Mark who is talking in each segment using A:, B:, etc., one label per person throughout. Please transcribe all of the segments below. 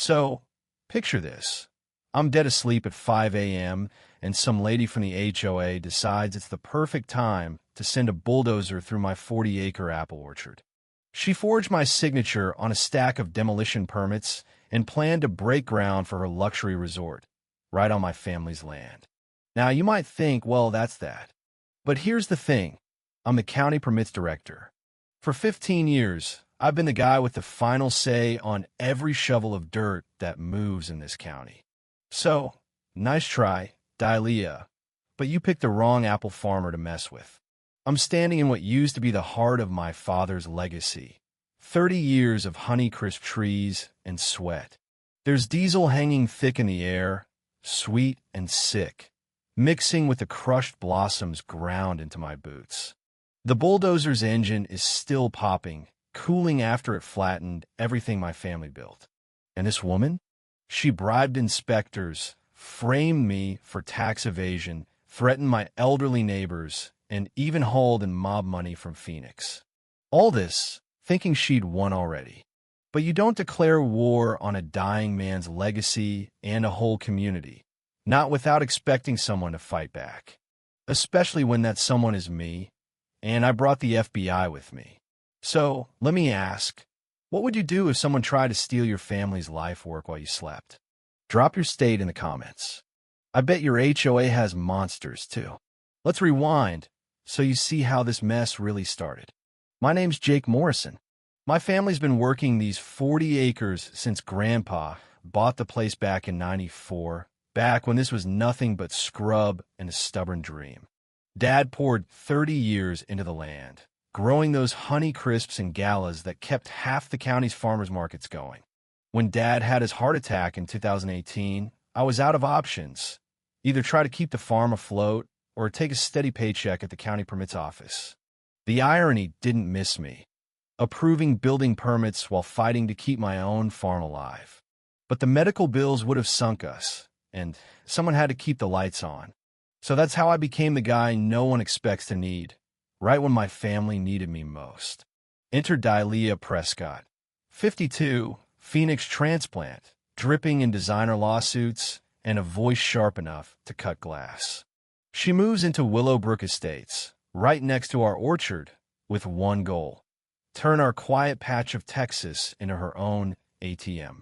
A: So, picture this. I'm dead asleep at 5 a.m., and some lady from the HOA decides it's the perfect time to send a bulldozer through my 40-acre apple orchard. She forged my signature on a stack of demolition permits and planned to break ground for her luxury resort, right on my family's land. Now, you might think, well, that's that. But here's the thing. I'm the county permits director. For 15 years, I've been the guy with the final say on every shovel of dirt that moves in this county. So, nice try, Dahlia, but you picked the wrong apple farmer to mess with. I'm standing in what used to be the heart of my father's legacy. 30 years of Honeycrisp trees and sweat. There's diesel hanging thick in the air, sweet and sick, mixing with the crushed blossoms ground into my boots. The bulldozer's engine is still popping, cooling after it flattened everything my family built. And this woman? She bribed inspectors, framed me for tax evasion, threatened my elderly neighbors, and even hauled in mob money from Phoenix. All this, thinking she'd won already. But you don't declare war on a dying man's legacy and a whole community, not without expecting someone to fight back. Especially when that someone is me, and I brought the FBI with me. So, let me ask, what would you do if someone tried to steal your family's life work while you slept? Drop your state in the comments. I bet your HOA has monsters, too. Let's rewind so you see how this mess really started. My name's Jake Morrison. My family's been working these 40 acres since Grandpa bought the place back in '94, back when this was nothing but scrub and a stubborn dream. Dad poured 30 years into the land, growing those Honeycrisps and galas that kept half the county's farmers markets going. When Dad had his heart attack in 2018, I was out of options. Either try to keep the farm afloat or take a steady paycheck at the county permits office. The irony didn't miss me, approving building permits while fighting to keep my own farm alive. But the medical bills would have sunk us, and someone had to keep the lights on. So that's how I became the guy no one expects to need, right when my family needed me most. Enter Dahlia Prescott, 52, Phoenix transplant, dripping in designer lawsuits, and a voice sharp enough to cut glass. She moves into Willowbrook Estates, right next to our orchard, with one goal: turn our quiet patch of Texas into her own ATM.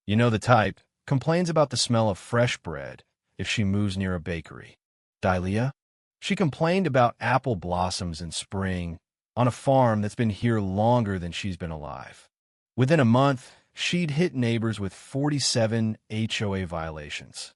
A: You know the type, complains about the smell of fresh bread if she moves near a bakery. Dahlia? She complained about apple blossoms in spring on a farm that's been here longer than she's been alive. Within a month, she'd hit neighbors with 47 HOA violations.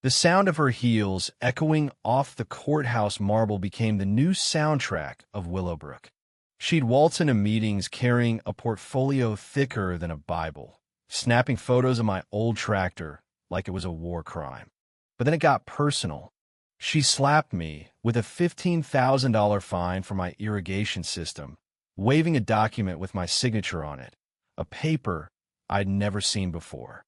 A: The sound of her heels echoing off the courthouse marble became the new soundtrack of Willowbrook. She'd waltz into meetings carrying a portfolio thicker than a Bible, snapping photos of my old tractor like it was a war crime. But then it got personal. She slapped me with a $15,000 fine for my irrigation system, waving a document with my signature on it, a paper I'd never seen before.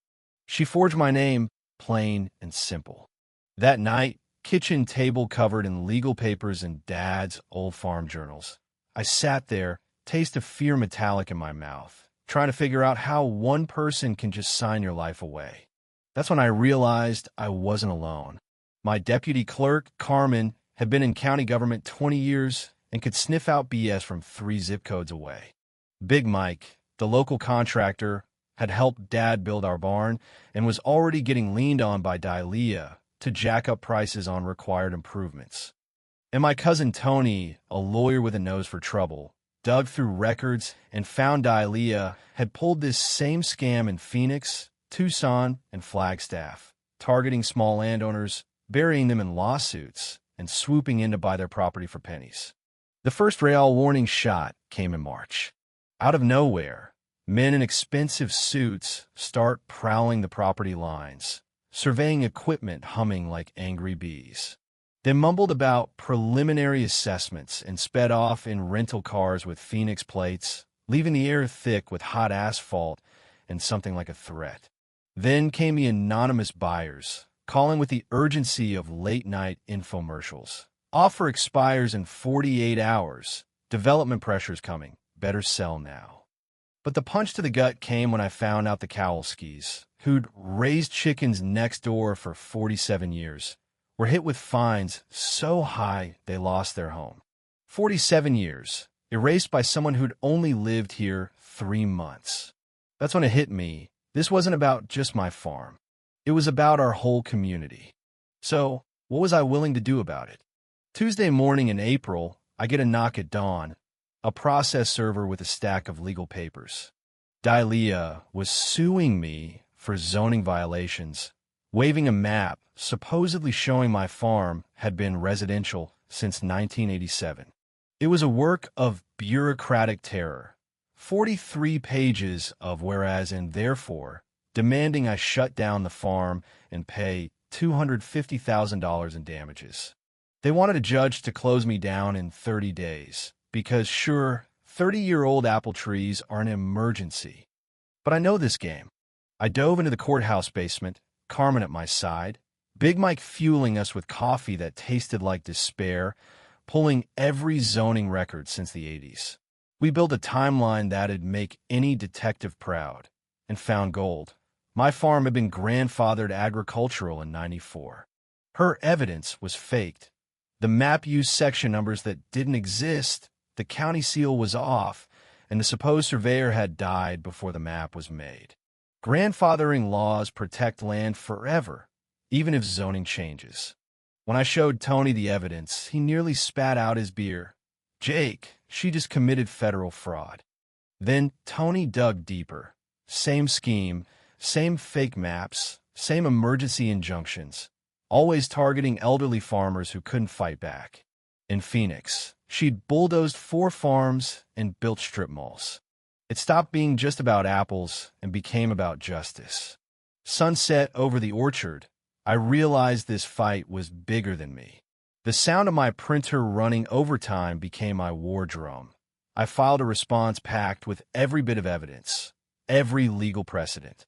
A: She forged my name, plain and simple. That night, kitchen table covered in legal papers and Dad's old farm journals, I sat there, taste of fear metallic in my mouth, trying to figure out how one person can just sign your life away. That's when I realized I wasn't alone. My deputy clerk, Carmen, had been in county government 20 years and could sniff out BS from 3 zip codes away. Big Mike, the local contractor, had helped Dad build our barn and was already getting leaned on by Dahlia to jack up prices on required improvements. And my cousin Tony, a lawyer with a nose for trouble, dug through records and found Dahlia had pulled this same scam in Phoenix, Tucson, and Flagstaff, targeting small landowners, burying them in lawsuits, and swooping in to buy their property for pennies. The first rail warning shot came in March. Out of nowhere, men in expensive suits start prowling the property lines, surveying equipment humming like angry bees. They mumbled about preliminary assessments and sped off in rental cars with Phoenix plates, leaving the air thick with hot asphalt and something like a threat. Then came the anonymous buyers, calling with the urgency of late-night infomercials. Offer expires in 48 hours. Development pressure's coming. Better sell now. But the punch to the gut came when I found out the Kowalskis, who'd raised chickens next door for 47 years, were hit with fines so high they lost their home. 47 years, erased by someone who'd only lived here 3 months. That's when it hit me. This wasn't about just my farm. It was about our whole community. So, what was I willing to do about it? Tuesday morning in April, I get a knock at dawn, a process server with a stack of legal papers. Dalia was suing me for zoning violations, waving a map supposedly showing my farm had been residential since 1987. It was a work of bureaucratic terror. 43 pages of whereas and therefore, demanding I shut down the farm and pay $250,000 in damages. They wanted a judge to close me down in 30 days, because sure, 30-year-old apple trees are an emergency. But I know this game. I dove into the courthouse basement, Carmen at my side, Big Mike fueling us with coffee that tasted like despair, pulling every zoning record since the 80s. We built a timeline that'd make any detective proud, and found gold. My farm had been grandfathered agricultural in '94. Her evidence was faked. The map used section numbers that didn't exist, the county seal was off, and the supposed surveyor had died before the map was made. Grandfathering laws protect land forever, even if zoning changes. When I showed Tony the evidence, he nearly spat out his beer. Jake, she just committed federal fraud. Then Tony dug deeper. Same scheme, same fake maps, same emergency injunctions, always targeting elderly farmers who couldn't fight back. In Phoenix, she'd bulldozed 4 farms and built strip malls. It stopped being just about apples and became about justice. Sunset over the orchard, I realized this fight was bigger than me. The sound of my printer running overtime became my war drum. I filed a response packed with every bit of evidence, every legal precedent.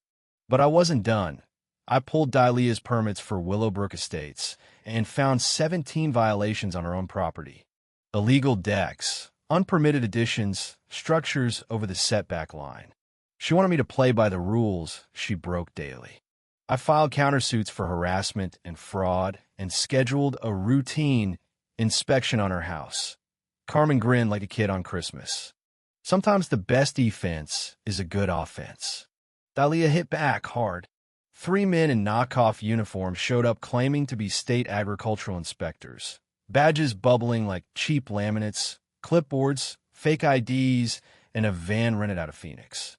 A: But I wasn't done. I pulled Dalia's permits for Willowbrook Estates and found 17 violations on her own property. Illegal decks, unpermitted additions, structures over the setback line. She wanted me to play by the rules she broke daily. I filed countersuits for harassment and fraud and scheduled a routine inspection on her house. Carmen grinned like a kid on Christmas. Sometimes the best defense is a good offense. Dalia hit back hard. 3 men in knockoff uniforms showed up claiming to be state agricultural inspectors. Badges bubbling like cheap laminates, clipboards, fake IDs, and a van rented out of Phoenix.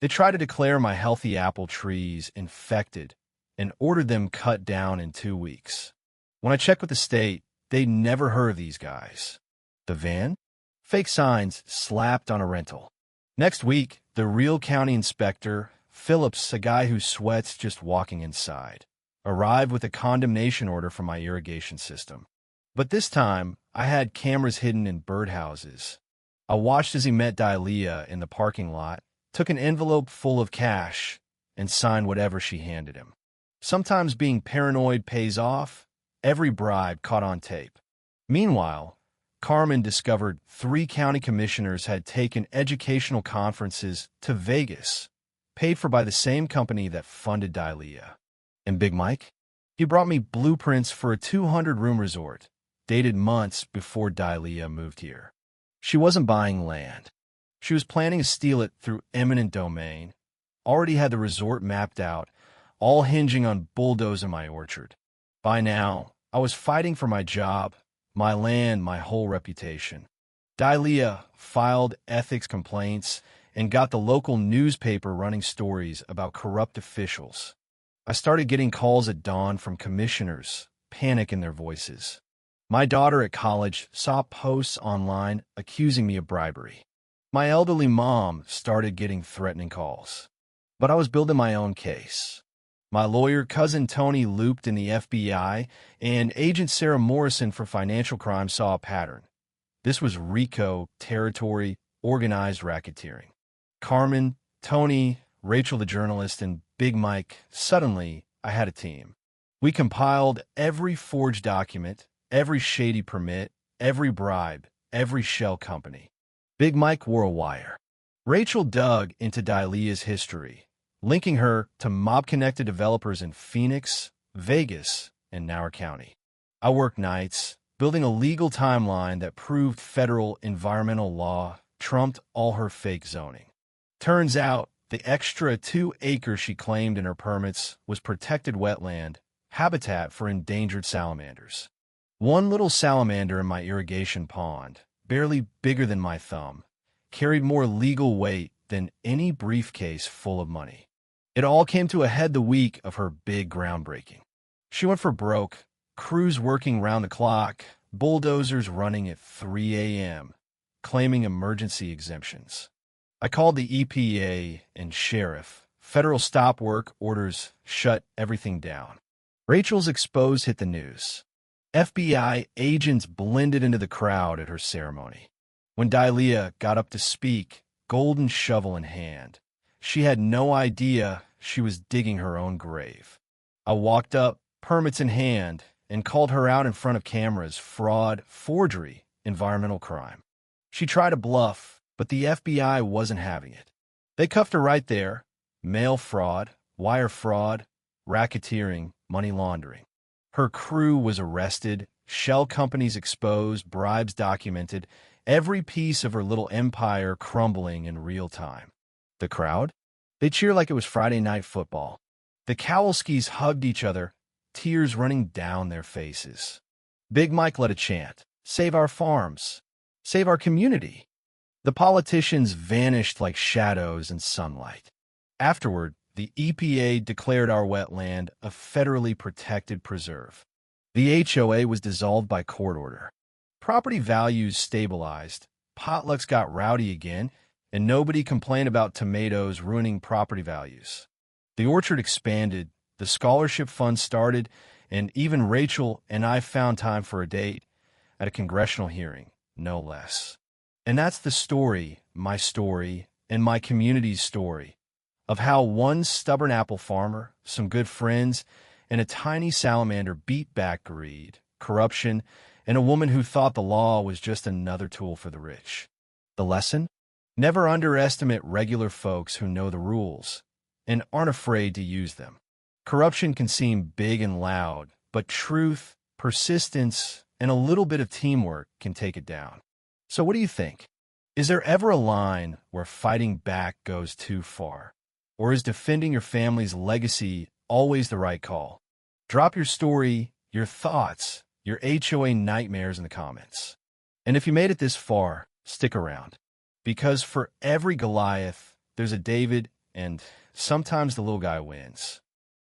A: They tried to declare my healthy apple trees infected and ordered them cut down in 2 weeks. When I checked with the state, they'd never heard of these guys. The van? Fake signs slapped on a rental. Next week, the real county inspector, Phillips, a guy who sweats just walking inside, arrived with a condemnation order for my irrigation system. But this time, I had cameras hidden in birdhouses. I watched as he met Dalia in the parking lot, took an envelope full of cash, and signed whatever she handed him. Sometimes being paranoid pays off. Every bribe caught on tape. Meanwhile, Carmen discovered 3 county commissioners had taken educational conferences to Vegas, paid for by the same company that funded Dalia. And Big Mike? He brought me blueprints for a 200-room resort, dated months before Dalia moved here. She wasn't buying land. She was planning to steal it through eminent domain. Already had the resort mapped out, all hinging on bulldozing my orchard. By now, I was fighting for my job, my land, my whole reputation. Dalia filed ethics complaints and got the local newspaper running stories about corrupt officials. I started getting calls at dawn from commissioners, panic in their voices. My daughter at college saw posts online accusing me of bribery. My elderly mom started getting threatening calls. But I was building my own case. My lawyer, cousin Tony, looped in the FBI, and Agent Sarah Morrison for financial crime saw a pattern. This was RICO territory, organized racketeering. Carmen, Tony, Rachel the journalist, and Big Mike, suddenly I had a team. We compiled every forged document, every shady permit, every bribe, every shell company. Big Mike wore a wire. Rachel dug into Dalia's history, linking her to mob-connected developers in Phoenix, Vegas, and Nassau County. I worked nights, building a legal timeline that proved federal environmental law trumped all her fake zoning. Turns out, the extra 2 acres she claimed in her permits was protected wetland, habitat for endangered salamanders. One little salamander in my irrigation pond, barely bigger than my thumb, carried more legal weight than any briefcase full of money. It all came to a head the week of her big groundbreaking. She went for broke, crews working round the clock, bulldozers running at 3 a.m., claiming emergency exemptions. I called the EPA and sheriff. Federal stop work orders shut everything down. Rachel's exposed hit the news. FBI agents blended into the crowd at her ceremony. When Dalia got up to speak, golden shovel in hand, she had no idea she was digging her own grave. I walked up, permits in hand, and called her out in front of cameras: fraud, forgery, environmental crime. She tried to bluff, but the FBI wasn't having it. They cuffed her right there: mail fraud, wire fraud, racketeering, money laundering. Her crew was arrested, shell companies exposed, bribes documented, every piece of her little empire crumbling in real time. The crowd? They cheered like it was Friday night football. The Kowalskis hugged each other, tears running down their faces. Big Mike led a chant: "Save our farms. Save our community." The politicians vanished like shadows in sunlight. Afterward, the EPA declared our wetland a federally protected preserve. The HOA was dissolved by court order. Property values stabilized, potlucks got rowdy again, and nobody complained about tomatoes ruining property values. The orchard expanded, the scholarship fund started, and even Rachel and I found time for a date at a congressional hearing, no less. And that's the story, and my community's story, of how one stubborn apple farmer, some good friends, and a tiny salamander beat back greed, corruption, and a woman who thought the law was just another tool for the rich. The lesson? Never underestimate regular folks who know the rules and aren't afraid to use them. Corruption can seem big and loud, but truth, persistence, and a little bit of teamwork can take it down. So what do you think? Is there ever a line where fighting back goes too far? Or is defending your family's legacy always the right call? Drop your story, your thoughts, your HOA nightmares in the comments. And if you made it this far, stick around. Because for every Goliath, there's a David, and sometimes the little guy wins.